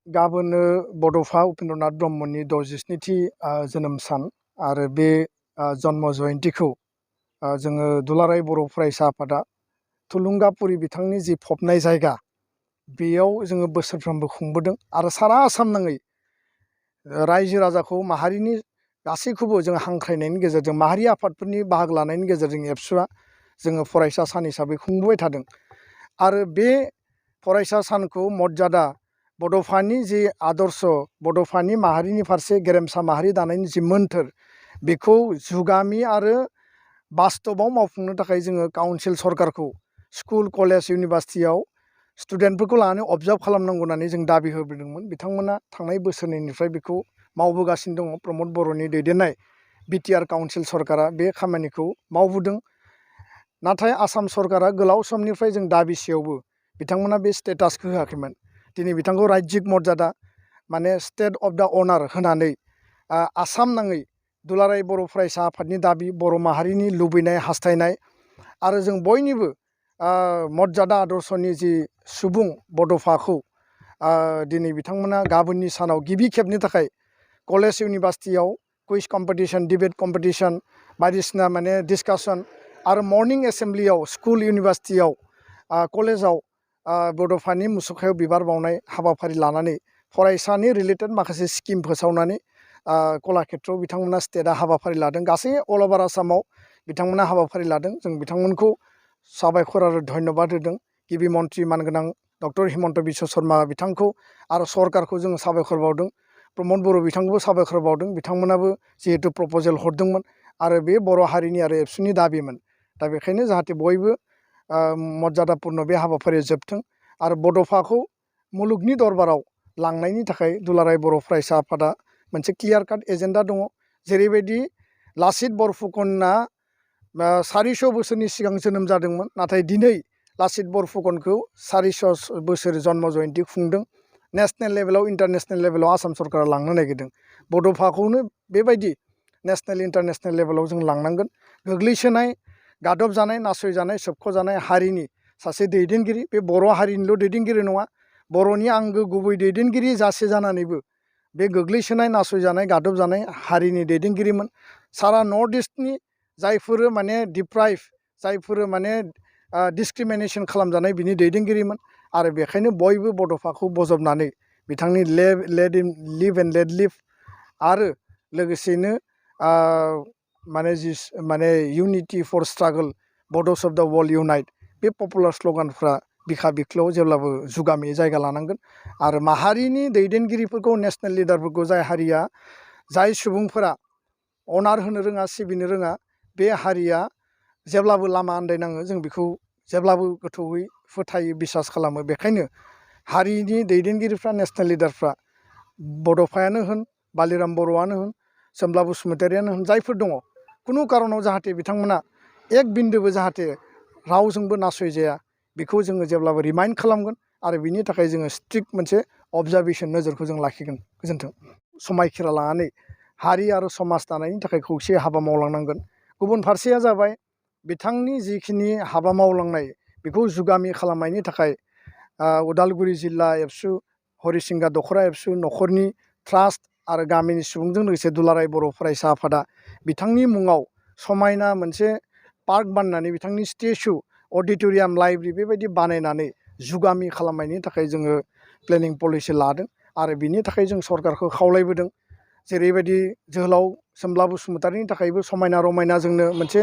गाबोनो बड'फा उपेन्द्रनाथ ब्रह्मनि 67थि जोनोम सान आरो बे जन्म जयन्तीखौ जोङो दुलाराय बर' फरायसा आफादा थुलुंगापुरि बिथांनि जि फबनाय जायगा बेयाव जोङो बोसोरफ्रोमबो खुंबोदों आरो सारा आसाम नाङै रायजो राजाखौ माहारिनि गासैखौबो जों हांख्रायनायनि गेजेरजों माहारि आफादफोरनि बाहागो लानायनि गेजेरजों एबसुआ जोङो फरायसा सान हिसाबै खुंबोबाय थादों आरो बे फरायसा सानखौ मर्यादा बड'फानि जि आदर्श बड'फानि माहारिनि फारसे गेरेमसा माहारि दानायनि जि मोन्थोर बेखौ जुगामि आरो बास्तबाव मावफुंनो थाखाय जोङो काउन्सिल सरकारखौ स्कुल कलेज इउनिभार्सिटियाव स्टुडेन्टफोरखौ लानानै अबजार्भ खालामनांगौ होननानै जों दाबि होबोदोंमोन। बिथांमोना थांनाय बोसोरनैनिफ्राय बेखौ मावबोगासिनो दङ। प्रमद बर'नि दैदेननाय बिटिआर काउन्सिल सरकारा बे खामानिखौ मावबोदों। नाथाय आसाम सरकारा गोलाव समनिफ्राय जों दाबिसेयावबो बिथांमोना बे स्टेटासखौ होआखैमोन। दिनै बिथांखौ रायजिक मर्यादा माने स्टेट अफ द अनार होनानै आसाम नाङै दुलाराय बर' फरायसा आफादनि दाबि बर' माहारिनि लुबैनाय हास्थायनाय आरो जों बयनिबो मर्यादा आदर्शनि जि सुबुं बड'फाखौ दिनै बिथांमोना गाबोननि सानाव गिबि खेबनि थाखाय कलेज इउनिभार्सिटियाव कुइज कम्पिटिशन डिबेट कम्पिटिशन बायदिसिना माने डिसकासन आरो मर्निं एसेम्ब्लियाव स्कुल इउनिभार्सिटियाव कलेजाव बड'फानि मुसुखायाव बिबार बावनाय हाबाफारि लानानै फरायसानि रिलेटेड माखासे स्किम फोसावनानै कलाक्षेत्रआव बिथांमोना स्टेटआ हाबाफारि लादों। गासै अल अभार आसामाव बिथांमोना हाबाफारि लादों। जों बिथांमोनखौ साबायखर आरो धन्यबाद होदों। गिबि मन्त्रि मानगोनां डक्टर हिमन्त बिश्व शर्मा बिथांखौ आरो सरकारखौ जोङो साबायखर बावदों। प्रमद बर' बिथांखौबो साबायखर बावदों। बिथांमोनाबो जिहेतु प्रप'जेल हरदोंमोन आरो बे बर' हारिनि आरो एबसुनि दाबिमोन। दा बेखायनो जाहाथे बयबो मर्यादापुर्न बे हाबाफारिया जोबथों आरो बड'फाखौ मुलुगनि दरबाराव लांनायनि थाखाय दुलाराय बर' फरायसा आफादा मोनसे क्लियार काट एजेन्डा दङ। जेरैबायदि लासित बरफुकनआ 400 बोसोरनि सिगां जोनोम जादोंमोन, नाथाय दिनै लासित बरफुकनखौ 400 बोसोर जन्म जयन्ती खुंदों। नेसनेल लेभेलाव इन्टारनेसनेल लेभेलाव आसाम सरकारा लांनो नागिरदों। बड'फाखौनो बेबायदि नेसनेल इन्टारनेसनेल लेभेलाव जों लांनांगोन। गोग्लैसोनाय गादबजानाय नासयजानाय सोबख'जानाय हारिनि सासे दैदेनगिरि, बे बर' हारिनिल' दैदेनगिरि नङा, बर'नि आंगो गुबै दैदेनगिरि जासे जानानैबो बे गोग्लैसोनाय नासयजानाय गादबजानाय हारिनि दैदेनगिरिमोन। सारा नर्थ इस्टनि जायफोर माने डिप्राइभ जायफोर माने डिसक्रिमिनेसन खालामजानाय बिनि दैदेनगिरिमोन आरो बेखायनो बयबो बड'फाखौ बजबनानै बिथांनि लिभ एन्ड लेट लिभ आरो लोगोसेनो माने unity four struggle Bodos of द वर्ल्ड इउनाइट बे पपुलार स्ल'गानफ्रा बिखा बिख्लोआव जेब्लाबो जुगामि जायगा लानांगोन आरो माहारिनि दैदेनगिरिफोरखौ नेसनेल लिडारफोरखौ जाय हारिया जाय सुबुंफोरा अनार होनो रोङा सिबिनो रोङा बे हारिया जेब्लाबो लामा आन्दायनाङो। जों बेखौ जेब्लाबो गोथौयै फोथायो बिसास खालामो। बेखायनो हारिनि दैदेनगिरिफ्रा नेसनेल लिडारफ्रा बड'फायानो होन बालिराम बर'आनो होन सोमब्ला बसुमतारियानो होन जायफोर दङ खुनु कारनाव जाहाथे बिथांमोना एक बिन्दोबो जाहाथे रावजोंबो नासयजाया बेखौ जोङो जेब्लाबो रिमाइन्ड खालामगोन आरो बिनि थाखाय जोङो स्ट्रिक्ट मोनसे अबजारभेसन नोजोरखौ जों लाखिगोन। गोजोन्थों। समायखिरा लानानै हारि आरो समाज दानायनि थाखाय खौसे हाबा मावलांनांगोन। गुबुन फारसेया जाबाय बिथांनि जिखिनि हाबा मावलांनाय बेखौ जुगामि खालामनायनि थाखाय उदालगुरि जिल्ला एबसु हरिसिंगा दख'रा एबसु न'खरनि ट्रास्ट आरो गामिनि सुबुंजों लोगोसे दुलाराय बर' फरायसा आफादा बिथांनि मुङाव समायना मोनसे पार्क बानायनानै बिथांनि स्टेचु अडिट'रियाम लाइब्रेरि बेबायदि बानायनानै जुगामि खालामनायनि थाखाय जोङो प्लेनिं पलिसि लादों आरो बिनि थाखाय जों सरकारखौ खावलायबोदों। जेरैबायदि जोहोलाव सोमब्ला बसुमतारिनि थाखायबो समायना रमायना जोंनो मोनसे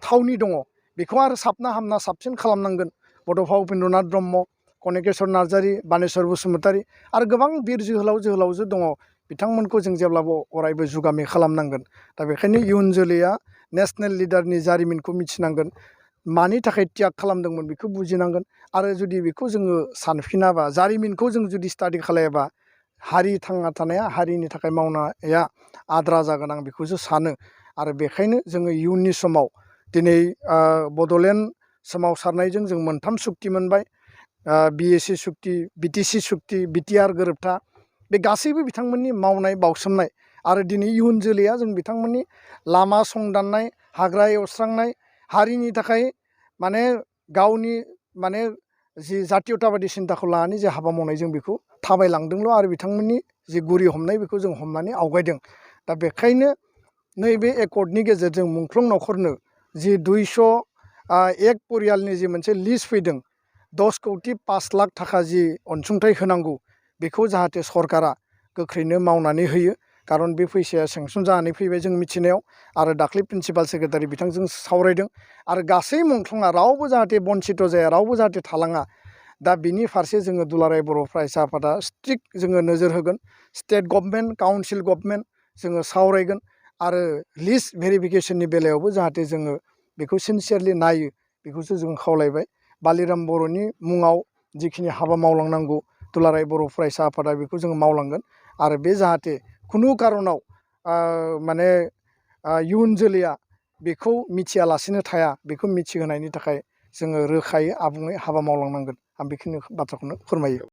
थावनि दङ, बेखौ आरो साबना हामना साबसिन खालामनांगोन। बड'फा उपेन्द्रनाथ ब्रह्म, कनकेश्वर नार्जारि, बानेश्वर बसुमतारि आरो गोबां बिर जोहोलाव जोहोलावजो दङ। बिथांमोनखौ जों जेब्लाबो अरायबो जुगामि खालामनांगोन। दा बेखायनो इयुन जोलैया नेसनेल लिडारनि जारिमिनखौ मिथिनांगोन, मानि थाखाय त्याग खालामदोंमोन बेखौ बुजिनांगोन आरो जुदि बेखौ जोङो सानफिनाबा जारिमिनखौ जों जुदि स्टाडि खालायाबा हारि थांना थानाया हारिनि थाखाय मावनाया आद्रा जागोन आं बेखौसो सानो। आरो बेखायनो जोङो इयुननि समाव दिनै बड'लेण्ड सोमावसारनायजों जों मोनथाम सुक्ति मोनबाय, बिएसि सुक्ति, बिटिसि सुक्ति, बिटिआर गोरोबथा। बे गासैबो बिथांमोननि मावनाय बावसोमनाय आरो दिनै इयुन जोलैया जों बिथांमोननि लामा संदाननाय हाग्रा एवस्रांनाय हारिनि थाखाय माने गावनि माने जि जातीयताबादि सिन्ताखौ लानानै जे हाबा मावनाय जों बेखौ थाबायलांदोंल' आरो बिथांमोननि जि गुरि हमनाय बेखौ जों हमनानै आवगायदों। दा बेखायनो नैबे एकर्डनि गेजेरजों मुंख्लं न'खरनो जि 201 परियालनि जि मोनसे लिस्ट फैदों 10,05,00,000 थाखा जि अनसुंथाइ होनांगौ बेखौ जाहाथे सरकारा गोख्रैनो मावनानै होयो। खारन बे फैसाया सेंसन जानानै फैबाय जों मिथिनायाव, आरो दाख्लै प्रिन्सिपाल सेक्रेटारि बिथांजों सावरायदों। आरो गासै मुंख्लङा रावबो जाहाथे बन्सित जाया, रावबो जाहाथे थालाङा। दा बिनि फारसे जोङो दुलाराय बर' फरायसा आफादा स्ट्रिक्ट जोङो नोजोर होगोन। स्टेट गभर्नमेन्ट, काउन्सिल गभर्नमेन्ट जोङो सावरायगोन। आरो लिस्ट भेरिफिकेसननि बेलायावबो जाहाथे जोङो बेखौ सिनसियारलि नायो, बेखौसो जों खावलायबाय। बालिराम बर'नि मुङाव जिखिनि हाबा मावलांनांगौ दुलाराय बर' फरायसा आफादा बेखौ जोङो मावलांगोन। आरो बे जाहाथे खुनु खारनाव माने इयुन जोलैया बेखौ मिथियालासिनो थाया, बेखौ मिथिहोनायनि थाखाय जोङो रोखायै आबुङै हाबा मावलांनांगोन। आं बेखिनि बाथ्राखौनो फोरमायो।